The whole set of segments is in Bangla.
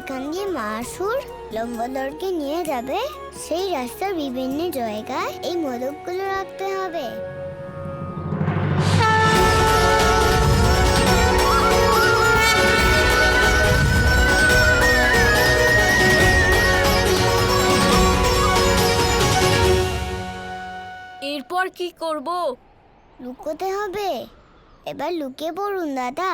এখান দিয়ে মহাসুর লম্বদরকে নিয়ে যাবে, সেই রাস্তার বিভিন্ন জায়গায় এই মোদকগুলো রাখতে হবে। এরপর কি করব? লুকোতে হবে। এবার লুকিয়ে পড়ুন দাদা।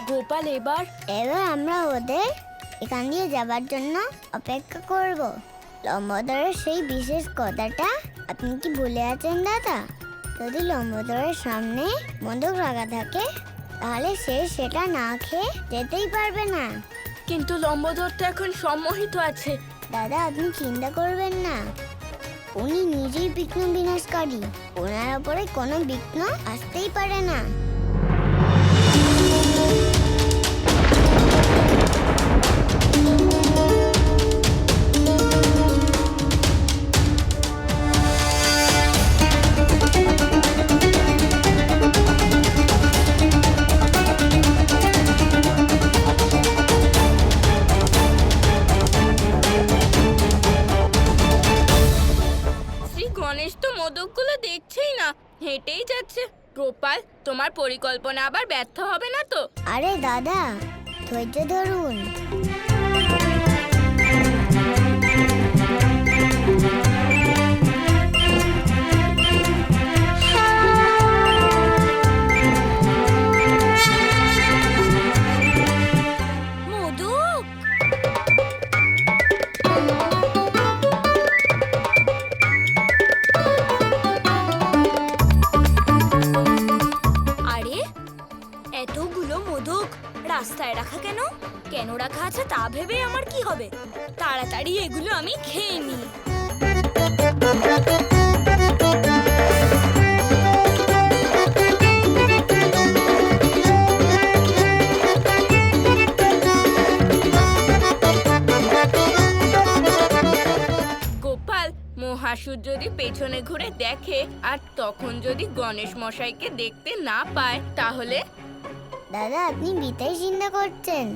গোপাল, এবার আমরা ওদের এখান দিয়ে যাবার জন্য অপেক্ষা করব। লম্বদরের সেই বিশেষ কথাটা আপনি কি ভুলে আছেন দাদা? যদি লম্বদরের সামনে মোদক রাখা থাকে তাহলে সে সেটা না খেয়ে যেতেই পারবে না। কিন্তু লম্বদর তো এখন সম্মোহিত আছে। দাদা, আপনি চিন্তা করবেন না, উনি নিজেই বিঘ্ন বিনাশকারী। ওনার উপরে কোনো বিঘ্ন আসতেই পারে না। গণেশ তো মোদকগুলো দেখছেই না, হেঁটেই যাচ্ছে। গোপাল, তোমার পরিকল্পনা আবার ব্যর্থ হবে না তো? আরে দাদা, ধৈর্য ধরুন। রাস্তায় রাখা কেন? কেন রাখা আছে তা ভেবে আমার কি হবে? তাড়াতাড়ি এগুলো আমি খেয়ে নিই। গোপাল, মহাসুর যদি পেছনে ঘুরে দেখে আর তখন যদি গণেশ মশাইকে দেখতে না পায় তাহলে? দাদা, আপনি বিতাই চিন্তা করছেন।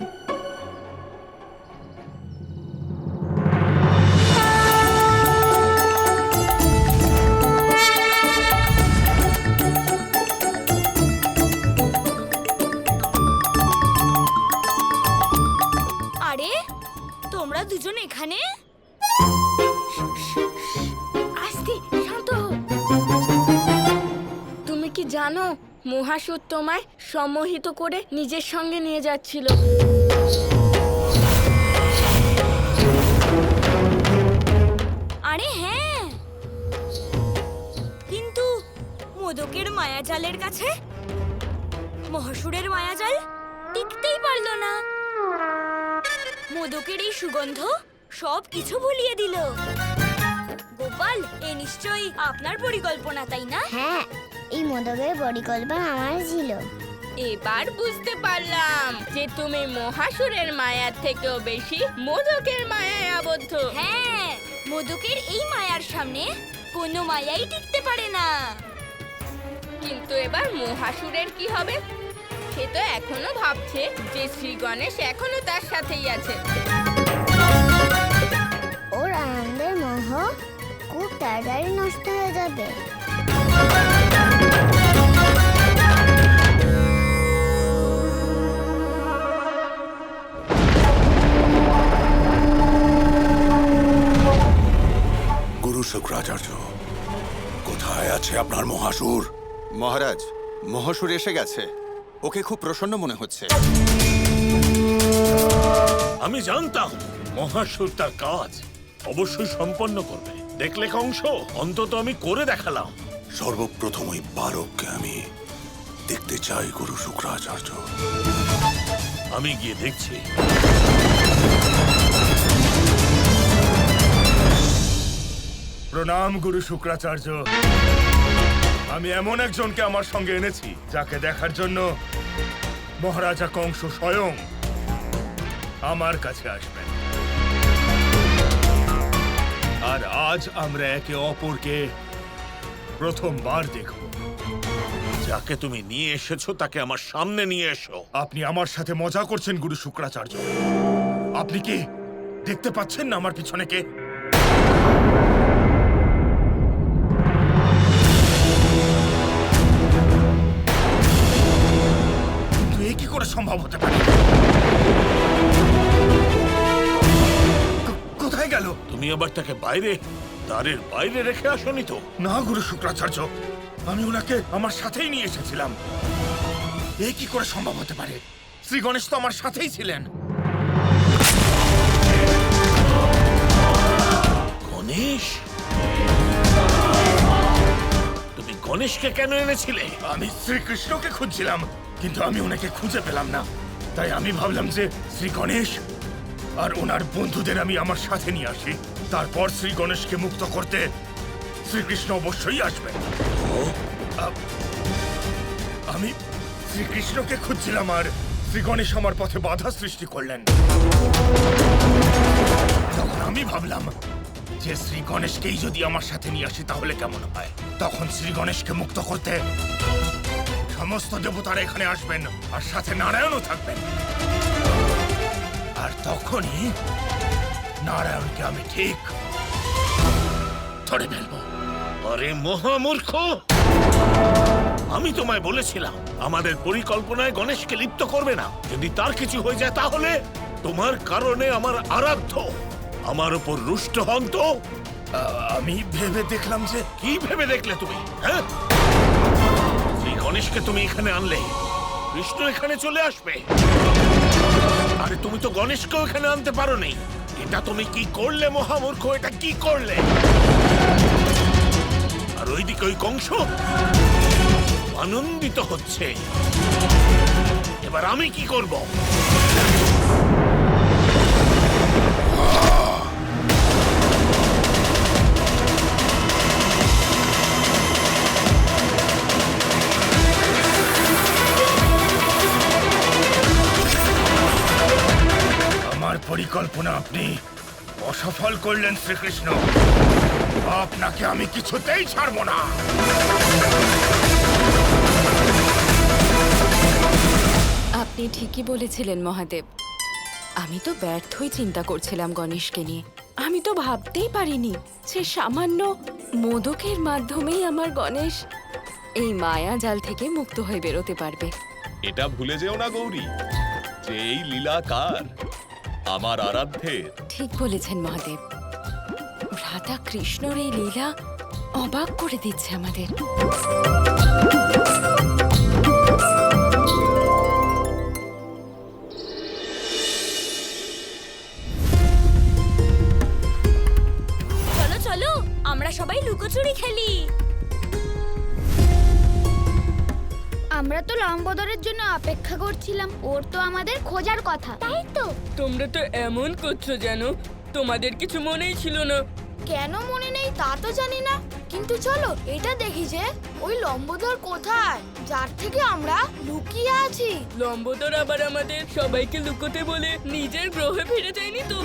আরে, তোমরা দুজন এখানে? আস্তে, শান্ত হও। তুমি কি জানো মহাসুর তোমায় সম্মোহিত করে নিজের সঙ্গে নিয়ে যাচ্ছিল? আরে হ্যাঁ, কিন্তু মোদকের মায়াজালের কাছে মহাসুরের মায়াজাল টিকতেই পারলো না। মোদকের এই সুগন্ধ সব কিছু ভুলিয়ে দিল। গোপাল, এ নিশ্চয়ই আপনার পরিকল্পনা, তাই না? হ্যাঁ, এই মোদকের পরিকল্পনা আমার ছিল। এবার বুঝতে পারলাম যে তুমি মহাসুরের মায়ার থেকেও বেশি মোদকের মায়ায় আবদ্ধ। হ্যাঁ, মোদকের এই মায়ার সামনে কোনো মায়াই টিকতে পারে না। কিন্তু এবার মহাসুরের কি হবে? সে তো এখনো ভাবছে যে শ্রী গণেশ এখনো তার সাথেই আছে। ওর আনন্দের মোহ খুব তাড়াতাড়ি নষ্ট হয়ে যাবে। গুরু শুক্রাচার্য, কোথায় আছে আপনার মহাসুর? মহারাজ, মহাসুর এসে গেছে। ওকে খুব প্রসন্ন মনে হচ্ছে। আমি জানতাম মহাসুর তার কাজ অবশ্যই সম্পন্ন করবে। দেখলে কংস, অন্তত আমি করে দেখালাম। সর্বপ্রথম ওই বালককে আমি দেখতে চাই গুরু শুক্রাচার্য। আমি গিয়ে দেখছি। প্রণাম গুরু শুক্রাচার্য। আমি এমন একজনকে আমার সঙ্গে এনেছি যাকে দেখার জন্য মহারাজা কংস স্বয়ং আমার কাছে আসবেন। আর আজ আমরা একে অপরকে প্রথমবার দেখব। যাকে তুমি নিয়ে এসেছো তাকে আমার সামনে নিয়ে এসো। আপনি আমার সাথে মজা করছেন গুরু শুক্রাচার্য। আপনি কি দেখতে পাচ্ছেন না আমার পিছনে কে? কিন্তু এ কি করে সম্ভব হতে পারে? কোথায় গেল? তুমি আবার তাকে দ্বারের বাইরে রেখে আসোনি তো? না গুরু শুক্রাচার্য, আমি ওনাকে আমার সাথেই নিয়ে এসেছিলাম। এ কি করে সম্ভব হতে পারে? শ্রী গণেশ তো আমার সাথেই ছিলেন। গণেশ? তুমি গণেশকে কেন এনেছিলে? আমি শ্রীকৃষ্ণকে খুঁজছিলাম, কিন্তু আমি ওনাকে খুঁজে পেলাম না। তাই আমি ভাবলাম যে শ্রী গণেশ আর ওনার বন্ধুদের আমি আমার সাথে নিয়ে আসি। তারপর শ্রী গণেশকে মুক্ত করতে শ্রীকৃষ্ণ অবশ্যই আসবেন। আমি শ্রীকৃষ্ণকে খুঁজছিলাম আর শ্রী গণেশ আমার পথে বাধা সৃষ্টি করলেন। তখন আমি ভাবলাম যে শ্রী গণেশকেই যদি আমার সাথে নিয়ে আসি তাহলে কেমন হয়। তখন শ্রী গণেশকে মুক্ত করতে সমস্ত দেবতারা এখানে আসবেন আর সাথে নারায়ণও থাকবেন। আর তখনই নারায়ণকে আমি ঠিক ধরে ফেলবো। আরে মহামূর্খ! আমি তোমায় বলেছিলাম আমাদের পরিকল্পনায় গণেশকে লিপ্ত করবে না। যদি তার কিছু হয়ে যায় তাহলে তোমার কারণে আমার আরাধ্য আমার উপর রুষ্ট হন তো। আমি ভেবে দেখলাম যে কি ভেবে দেখলে তুমি? হ্যাঁ, শ্রী গণেশকে তুমি এখানে আনলে কৃষ্ণ এখানে চলে আসবে। আরে তুমি তো গণেশকেও এখানে আনতে পারো নি। এটা তুমি কি করলে মহামূর্খ? এটা কি করলে? আর ওইদিকে ওই কংস আনন্দিত হচ্ছে। এবার আমি কি করব? আমার পরিকল্পনা আপনি অসফল করলেন শ্রীকৃষ্ণ। আপনাকে আমি কিছুতেই ছাড়বো না। আপনি ঠিকই বলেছিলেন মহাদেব। আমি তো ব্যর্থই চিন্তা করছিলাম গণেশকে নিয়ে। আমি তো ভাবতেই পারিনি যে সামান্য মোদকের মাধ্যমেই আমার গণেশ এই মায়া জাল থেকে মুক্ত হয়ে বেরোতে পারবে। এটা ভুলে যেও না গৌরী যে এই লীলা কার? আমার আরাধ্যের। ঠিক বলেছেন মহাদেব। ভ্রাতা কৃষ্ণর এই লীলা অবাক করে দিচ্ছে আমাদের। চলো চলো, আমরা সবাই লুকোচুরি খেলি। আমরা তো লম্বোদরের জন্য অপেক্ষা করছিলাম, ওর তো আমাদের খোঁজার কথা। তাই তো। তোমরা তো এমন করছো যেন তোমাদের কিছু মনেই ছিল না। কেন মনে নেই তা তো জানি না, কিন্তু চলো এটা দেখি যে ওই লম্বোদর কোথায় যার থেকে আমরা লুকিয়ে আছি। লম্বোদর আবার আমাদের সবাইকে লুকোতে বলে নিজের গ্রহে ফিরে যায়নি তো?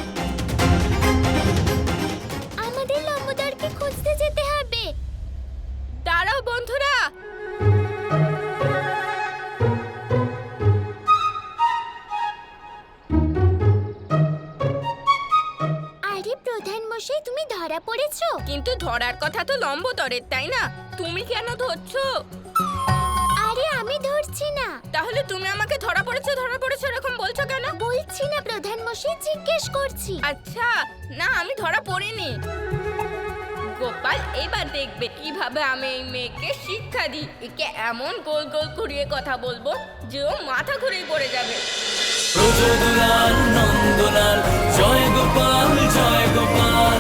আমাদের লম্বোদরকে খুঁজতে যেতে হবে। দাঁড়াও বন্ধুরা, আরে প্রধান মশাই, তুমি ধরা পড়েছো? কিন্তু ধরার কথা তো লম্বোদরের, তাই না? তুমি কেন ধরছো? আরে আমি ধরছি না। তাহলে তুমি আমাকে ধরা পড়েছো এরকম বলছো কেন? বলছি না প্রধান মশাই, জিজ্ঞেস করছি। আচ্ছা, না আমি ধরা পড়িনি। গোপাল এবার দেখবে কিভাবে আমি এই মেয়েকে শিক্ষা দিই। একে এমন গোল গোল ঘুরিয়ে কথা বলবো যে ও মাথা ঘুরিয়ে পড়ে যাবে। নন্দলাল জয় গোপাল জয় গোপাল।